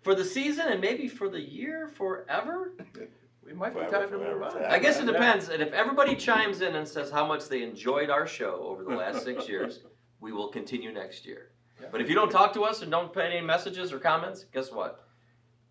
for the season and maybe for the year, forever. We might be Forever, time to move on. forever. I guess it depends. And if everybody chimes in and says how much they enjoyed our show over the last 6 years, we will continue next year. Yeah. But if you don't talk to us and don't put any messages or comments, guess what?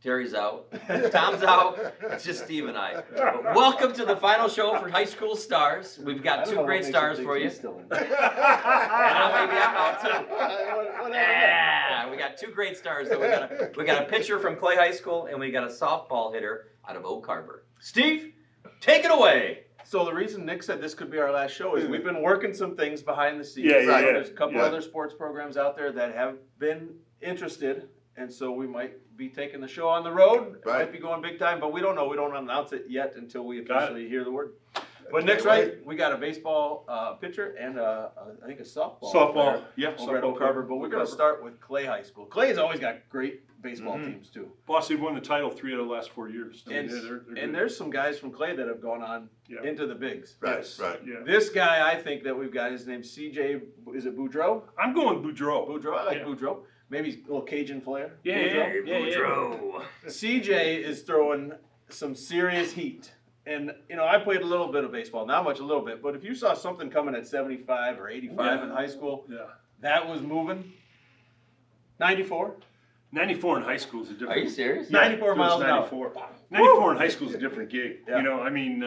Terry's out. Tom's out. It's just Steve and I. But welcome to the final show for High School Stars. We've got 2 great stars for you. And maybe I'm out too. Yeah, we got 2 great stars. So we got a pitcher from Clay High School and we got a softball hitter out of Oak Harbor. Steve, take it away. So the reason Nick said this could be our last show is we've been working some things behind the scenes. Yeah. There's a couple other sports programs out there that have been interested, and so we might be taking the show on the road. Right. Might be going big time, but we don't know. We don't announce it yet until we Got it. officially hear the word. But Nick's right. We got a baseball pitcher and I think a softball. Softball, yeah, Over at softball Oak Harbor, but we're going to start with Clay High School. Clay has always got great baseball teams too. Boss, they've won the title 3 out of the last 4 years. I mean, And, they're and good. there's some guys from Clay that have gone on Yeah. into the bigs. Right, Yes. right. Yeah. This guy, I think that we've got, his name's CJ, is it Boudreaux? I'm going Boudreaux. Boudreaux, I like Yeah. Boudreaux. Maybe he's a little Cajun flair. Yeah, Boudreaux. yeah, Boudreaux. CJ is throwing some serious heat. And, you know, I played a little bit of baseball, not much, a little bit, but if you saw something coming at 75 or 85 in high school, Yeah. that was moving. 94? 94 in high school is a different. Are you serious? 94 it was miles an hour. 94. 94 in high school is a different gig. Yeah. You know, I mean,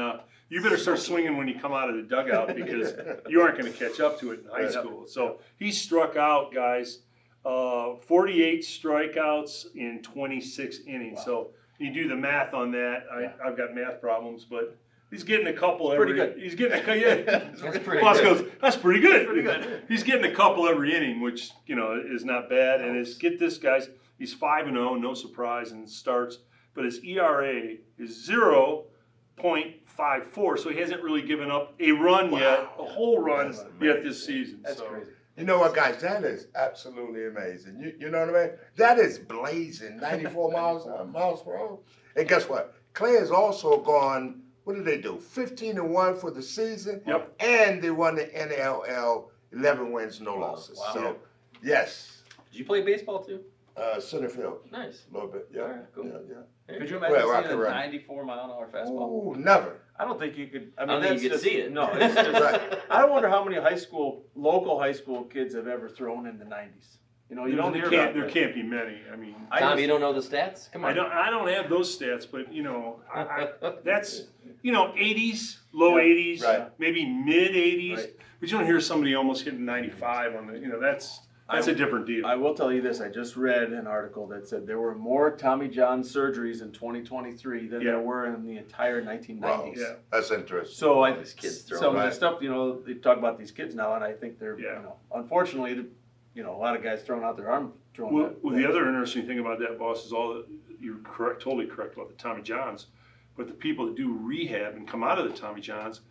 you better start swinging when you come out of the dugout because you aren't going to catch up to it in high Right. school. So he struck out, guys, 48 strikeouts in 26 innings. Wow. So you do the math on that. Yeah. I've got math problems, but he's getting a couple It's every. pretty good. He's getting a yeah. That's pretty Boss good. goes, that's pretty good. Pretty good. He's getting a couple every inning, which, you know, is not bad. And it's, get this, guys, he's 5-0, no surprise, and starts. But his ERA is 0.54, so he hasn't really given up a run yet, a whole run That's yet this season. That's so. crazy. You know what, guys? That is absolutely amazing. You know what I mean? That is blazing, 94 miles per hour. And guess what? Clay has also gone. What did they do? 15-1 for the season. Yep. And they won the NLL, 11 wins, no losses. Wow. So, yes, Did you play baseball too? center field, Nice. a little bit. Yeah, All right, cool. yeah. Could you Well, imagine rock seeing and a run. 94 mile an hour fastball? Ooh, never. I don't think you could. I I mean, don't think that's you could just, see it. No, it's just. Right. I wonder how many local high school kids have ever thrown in the 90s. You know, you don't hear about There that. can't be many. I mean, Tom, you don't know the stats? Come on. I don't have those stats, but you know, that's, you know, 80s, low Yeah. 80s, Right. maybe mid 80s. Right. But you don't hear somebody almost hitting 95 on the, you know, that's a different deal. I will tell you this. I just read an article that said there were more Tommy John surgeries in 2023 than Yeah. there were in the entire 1990s. Wow. Yeah. That's interesting. So These kids throw some of right. the stuff, you know, they talk about these kids now, and I think they're, Yeah. you know, unfortunately, you know, a lot of guys throwing out their arm, throwing Well, that. well, the other interesting thing about that, boss, is you're correct, totally correct about the Tommy Johns, but the people that do rehab and come out of the Tommy Johns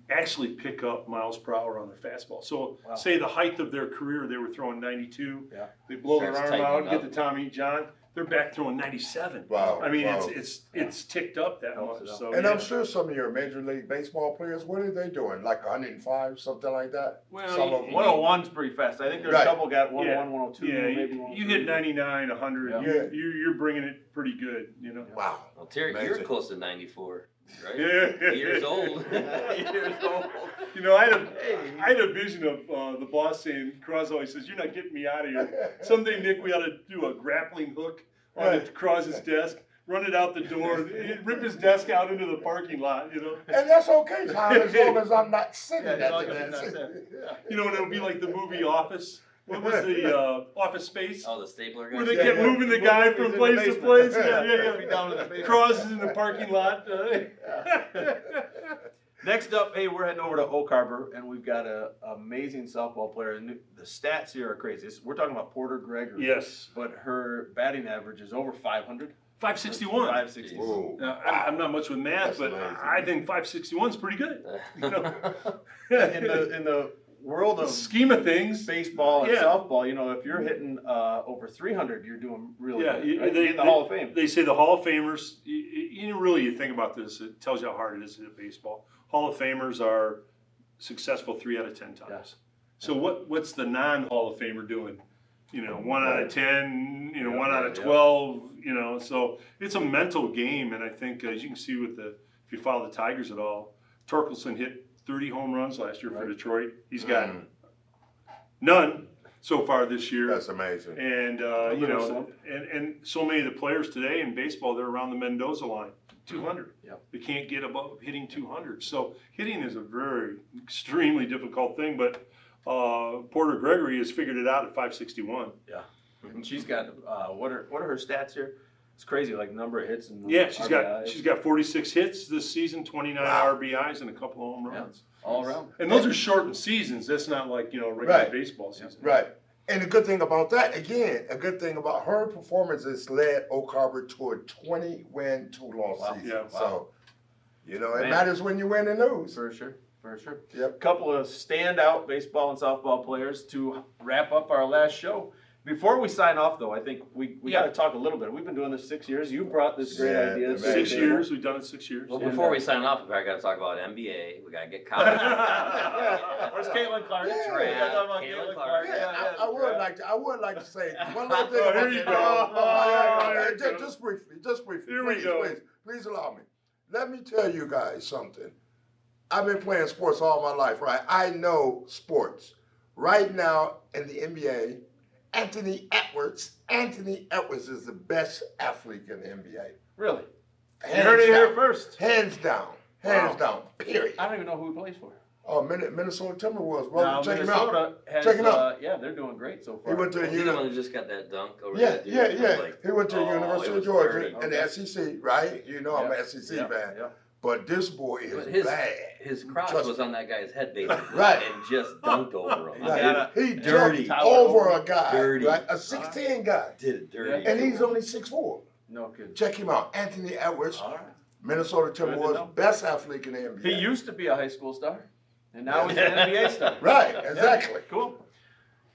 actually pick up miles per hour on their fastball. So Wow. say the height of their career, they were throwing 92. Yeah. They blow their Starts arm out, tightening get up. the Tommy John, they're back throwing 97. Wow. I mean, wow. it's ticked up that Helps much. it out. So And yeah. I'm sure some of your Major League Baseball players, what are they doing? Like 105, something like that? Well, Some you- of them. 101's pretty fast. I think there's Right. a couple got 101, Yeah. 102, Yeah, maybe you 103. hit 99, 100. Yeah. You're bringing it pretty good, you know. Wow. Well, Terry, you're Amazing. close to 94, right? Yeah. Years old. Years old. You know, I had a vision of the boss saying, Cross always says, "You're not getting me out of here." Someday, Nick, we ought to do a grappling hook on Right. Cross's desk, run it out the door, rip his desk out into the parking lot, you know. And that's okay, Tom, as long as I'm not sitting Yeah, at as long the as you're not desk. sitting. Yeah. You know, and it'll be like the movie Office. What was the Office Space? Oh, the stapler guy. Where they Yeah, kept yeah. moving the guy He's from in the place to basement. place. Yeah, Be yeah, down in the yeah. basement. Cross is in the parking lot. Next up, hey, we're heading over to Oak Harbor, and we've got an amazing softball player. And the stats here are crazy. We're talking about Porter Gregory. Yes. But her batting average is over 500. 561. 561. Whoa. Now, I'm not much with math, That's but amazing. I think 561 is pretty good. You know? In the world of Scheme of things. baseball and Yeah. softball, you know, if you're hitting over 300, you're doing really Yeah, good. Right? You're in the Hall of Fame. They say the Hall of Famers, you think about this, it tells you how hard it is to hit baseball. Hall of Famers are successful 3 out of 10 times. Yes. So what's the non-Hall of Famer doing? you know, 1 out of 10, you know, Yeah, 1 out of yeah. 12, you know, so it's a mental game. And I think, as you can see with if you follow the Tigers at all, Torkelson hit 30 home runs last year for Detroit. He's got none so far this year. That's amazing. And, you know, and so many of the players today in baseball, they're around the Mendoza line, 200. Yep. They can't get above hitting 200. So hitting is a very extremely difficult thing, but Porter Gregory has figured it out at 561. Yeah. And she's got, what are her stats here? It's crazy, like number of hits and Yeah, RBIs. she's got 46 hits this season, 29 Wow. RBIs, and a couple of home runs. all around. And those are shortened seasons. That's not like, you know, regular Right. baseball season. Right. And the good thing about that, again, a good thing about her performances led Oak Harbor to a 20-win, 2-loss Wow. season. Yeah. So, you know, it Man. matters when you win and lose. For sure, for sure. Yep. Couple of standout baseball and softball players to wrap up our last show. Before we sign off, though, I think we got to talk a little bit. We've been doing this 6 years. You brought this great Yeah, idea. to the 6 table. years. We've done it 6 years. Well, And, before we sign off, we probably got to talk about NBA. We got to get comments. Where's Caitlin Clark? Yeah. We gotta talk about Caitlin Caitlin Clark. Clark. Yeah, I would like to say one little thing Oh, about here you that. go. Here you go. Just briefly, Here we please, go. please allow me. Let me tell you guys something. I've been playing sports all my life, right? I know sports. Right now in the NBA, Anthony Edwards is the best athlete in the NBA. Really? You Hands heard it here down. first. Hands down, period. I don't even know who he plays for. Oh, Minnesota Timberwolves, bro. Now, Check him out. Minnesota has, Check him out. yeah, they're doing great so far. He went to the He's the one that just got that dunk over Yeah, that dude. yeah, It was yeah. like, He went to the oh, University it of was Georgia dirty. and the SEC, right? You know I'm Yeah, an SEC yeah, fan. yeah. But this boy is But his bad. his crotch Trust was on that guy's head, basically. Right. And just dunked over him. Right. gotta- He dirty. jumped over a guy, Dirty. right? A 6'10" guy. Did it dirty. And he's only 6'4". No kidding. Check him out. Anthony Edwards, All right. Minnesota to know. Timberwolves, best athlete in the NBA. He used to be a high school star, and now he's an NBA star. Right, exactly. Cool.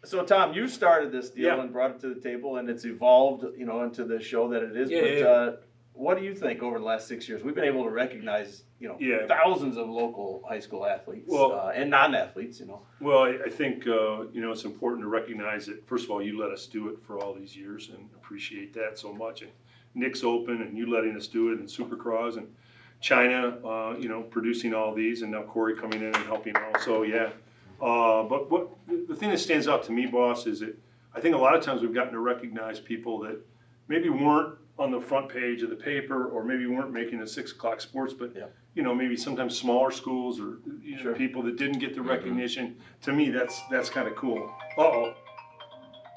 So Tom, you started this deal Yeah. and brought it to the table, and it's evolved, you know, into the show that it is. Yeah, but yeah. what do you think over the last 6 years? We've been able to recognize, you know, Yeah. thousands of local high school athletes Well- and non-athletes. You know, Well, I think, you know, it's important to recognize that, first of all, you let us do it for all these years and appreciate that so much. And Nick's Open and you letting us do it and Supercross and China, you know, producing all these and now Corey coming in and helping also, yeah. But the thing that stands out to me, boss, is that I think a lot of times we've gotten to recognize people that maybe weren't on the front page of the paper or maybe weren't making the 6 o'clock sports, but Yeah. you know, maybe sometimes smaller schools or you know, Sure. people that didn't get the recognition. To me, that's kind of cool. Uh-oh.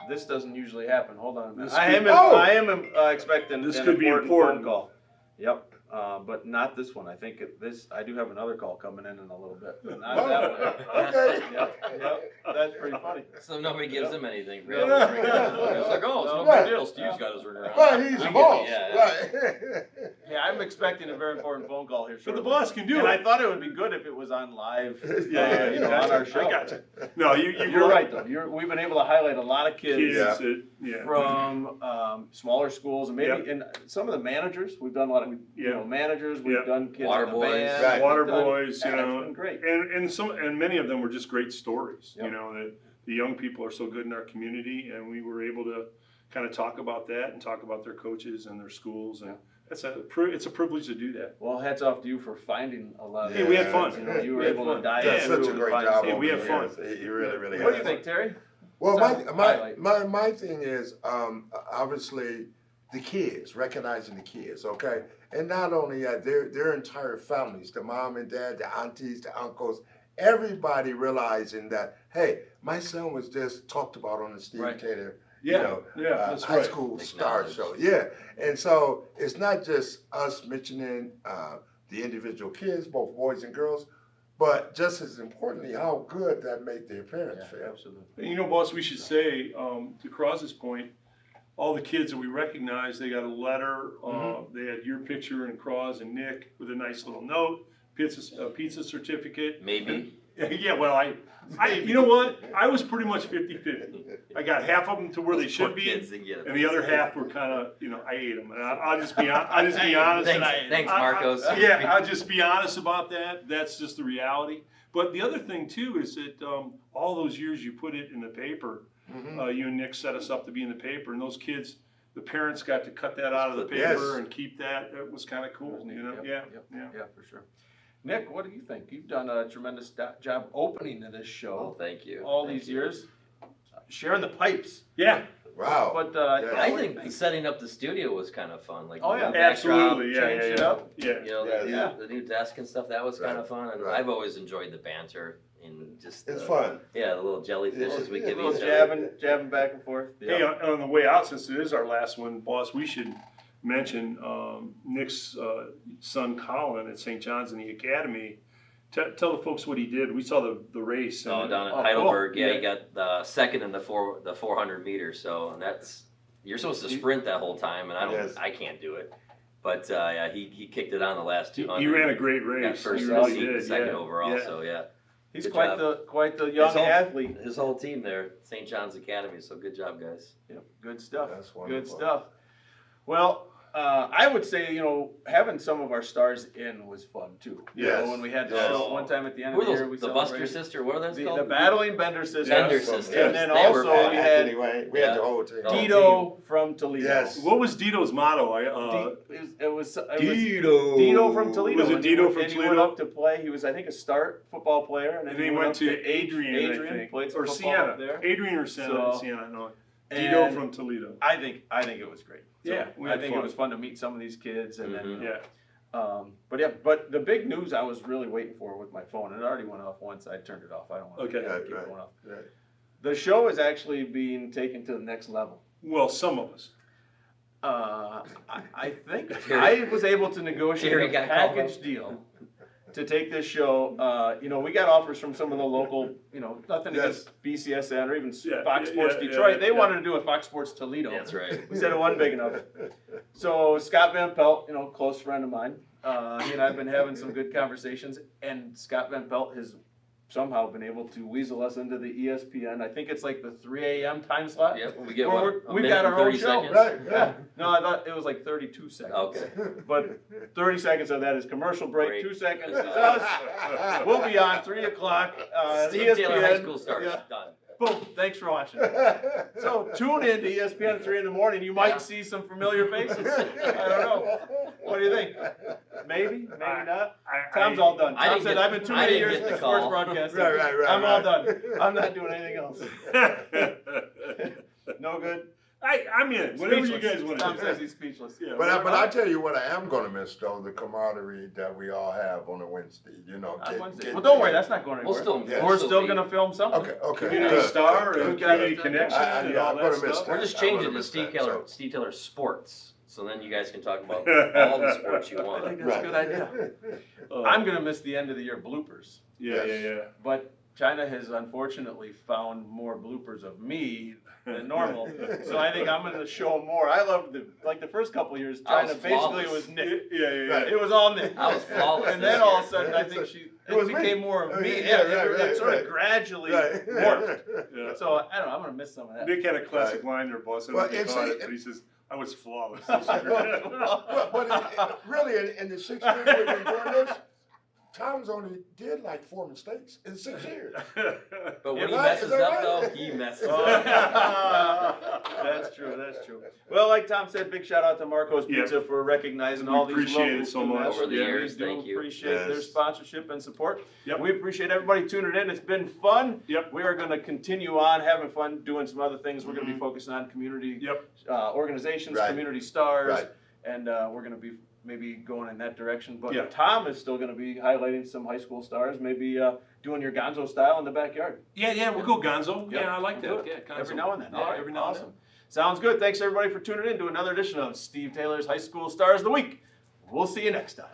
this doesn't usually happen. Hold on a minute. This I could- am expecting This an could be important. phone call. Yep. But not this one. I think I do have another call coming in a little bit. But not that one. Okay. Yep. That's pretty funny. So nobody gives him anything for Yeah. him. It's like, oh, it's no Right. big deal. Steve's got his ring around. Right, he's I the get it, boss. yeah. Right. Yeah, I'm expecting a very important phone call here But shortly. the boss can do And it. I thought it would be good if it was on live, Yeah, you know, on our show. I got you. No, You're right though. We've been able to highlight a lot of kids. Yeah. Yeah. From smaller schools and maybe Yep. and some of the managers. We've done a lot of you know managers. We've Yep. done kids Water in the boys. band. Right. Water We've done- boys, you yeah, know, it's been great. and many of them were just great stories. Yep. You know that the young people are so good in our community, and we were able to kind of talk about that and talk about their coaches and their schools, and it's a privilege to do that. Well, hats off to you for finding a lot. Of Hey, we had fun. You know, you were We had able fun. to dive That's into such a and great find job. some- Hey, we over had the fun. years. He really, really What do you has. think, Terry? Well, Some highlight. my thing is obviously the kids, recognizing the kids, okay, and not only that, their entire families, the mom and dad, the aunties, the uncles, everybody realizing that hey, my son was just talked about on the Steve Right. Taylor, Yeah, you know, that's high right. school star Acknowledged. show, yeah, and so it's not just us mentioning the individual kids, both boys and girls. But just as importantly, how good that made their parents feel. Absolutely. And you know, boss, we should say, to Cros's point, all the kids that we recognized, they got a letter. They had your picture and Cross and Nick with a nice little note, pizza certificate. Maybe. Yeah, well, you know what? I was pretty much 50-50. I got half of them to where they Those should poor be, kids didn't get it. and the other half were kind of, you know, I ate them. And I'll just be honest. Thanks, Marcos. Yeah, I'll just be honest about that. That's just the reality. But the other thing too is that all those years you put it in the paper, You and Nick set us up to be in the paper, and those kids, the parents got to cut that out of the paper Yes. and keep that. It was kind of cool, you know? Yep, Yeah. Yeah, for sure. Nick, what do you think? You've done a tremendous job opening to this Well, show thank you. all Thank these you. years, sharing the pipes. Yeah, Wow. But Yeah. I what do you think setting up the studio was kind of fun. Like Oh, yeah. the backdrop, absolutely. Yeah, changed yeah, it yeah. up. Yeah. You know, Yes. Yeah. the new desk and stuff. That was kind Right. of fun, and Right. I've always enjoyed the banter and just It's fun. Yeah, the little jellyfishes we Yeah, give A little each other. jabbing back and forth. Hey, on the way out, since it is our last one, boss, we should mention Nick's son Colin at St. John's in the Academy. Tell the folks what he did. We saw the race. Oh, and- down in Oh, Heidelberg, cool. yeah, Yeah. he got the second in the 400 meters. So that's you're supposed to sprint that whole time, and Yes. I can't do it. But yeah, he kicked it on the last He 200. he ran a great Got race. first He in the really seat, did. second yeah. overall. Yeah. So yeah, He's Good quite job. the young His whole- athlete. his whole team there, St. John's Academy. So good job, guys. Yep, good stuff. That's wonderful. Good stuff. Well, I would say, having some of our stars in was fun too. You Yes. know, when we had the Yes. show one time at the end Who of are the year, those? we The Buster celebrated sister. What are those the called? battling Bender sisters. Bender Yes. sisters. And then They were also we fun. had Anyway, we had Yeah. the whole team. Oh. Dito from Toledo. Yes. What was Dito's motto? It was Dito. Dito from Toledo. Was it And he Dito went- from and he Toledo? went up to play. He was, I think, a start football player, and then And then he went up to Adrian, I think, played some or football Siena. up there. Adrian or Siena? So- Siena, no. And Dito from Toledo. I think it was great. So, Yeah, we I had think fun. it was fun to meet some of these kids, and then Yeah. but the big news I was really waiting for with my phone, it already went off once I turned it off. I don't want Okay. to Right, keep right. going off. Right. The show is actually being taken to the next level. Well, some of us. I think Terry- I was able to negotiate Terry a got called package up. deal to take this show. We got offers from some of the local, nothing Yes. against BCSN or even Yeah, Fox yeah, Sports yeah, Detroit. yeah, They yeah. wanted to do a Fox Sports Toledo. That's right. We said it wasn't big enough. So Scott Van Pelt, close friend of mine, he and I have been having some good conversations, and Scott Van Pelt has somehow been able to weasel us into the ESPN. I think it's like the 3 a.m. time slot. Yep. We get Well, what? A we've minute got and our own 30 show. seconds. Right, Yeah. No, I thought it was like 32 seconds. Okay. But 30 seconds of that is commercial break. Break. 2 seconds is That's us. We'll be on 3 o'clock. Steve Taylor High ESPN. School stars. Yeah. Done. Boom. Thanks for watching. So tune in to ESPN at 3 in the morning. You might see some familiar faces. I don't know. What do you think? Maybe? Maybe not? Tom's all done. I Tom didn't said, get- I've been too I many didn't years get in the sports call. broadcasting. Right. I'm all right. done. I'm not doing anything else. No good? I'm in. Whatever you Speechless. guys want Tom to says do. he's speechless. Yeah, But whatever. I tell you what I am gonna miss though, the camaraderie that we all have on a Wednesday. On Wednesday. Well, don't worry, that's not going We'll anywhere. still. Yeah. We're we'll still be- gonna film something. Okay. Community good, Star good, and good, Community good. Connection and yeah, all I'm that gonna miss stuff. that. We're just I'm changing gonna to miss Steve that, Taylor, so. Steve Taylor Sports. So then you guys can talk about all the sports you I want. think that's a good idea. I'm gonna miss the end of the year bloopers, Yeah. but China has unfortunately found more bloopers of me than normal. So I think I'm gonna show more. I loved the first couple of years. I was China basically flawless. was Nick. Yeah. Right. It was all Nick. I was flawless And this then all of a year. sudden, I think It was it me. became more of me. Yeah, Yeah, right, it sort of right. gradually Right. morphed. Yeah. So I don't know. I'm gonna miss some of that. Nick had a classic line there, boss. I don't know Well, if you it's caught a- it, but he says, "I was flawless." But really, in the 6 years we've been doing this, Tom's only did like 4 mistakes in 6 years. But when Is he that- messes is that up, right? though, he messes Oh, up. That's true. That's true. Well, like Tom said, big shout out to Marco's Yeah. Pizza for recognizing We all these appreciate it locals so doing much. that. Over the We years, do thank you. appreciate their Yes. sponsorship and support. Yep. We appreciate everybody tuning in. It's been fun. Yep. We are going to continue on having fun doing some other things. We're going to be focusing on community Yep. organizations, Right. community stars, Right. and we're going to be maybe going in that direction. But Yeah. Tom is still going to be highlighting some high school stars, maybe doing your Gonzo style in the backyard. Yeah, we'll go Gonzo. Yep. Yeah, I like Do that. it. Yeah, Gonzo. Every now and then. Yeah, All right, every now and awesome. Sounds good. Thanks everybody for tuning in to another edition of Steve Taylor's High School Stars of the Week. We'll see you next time.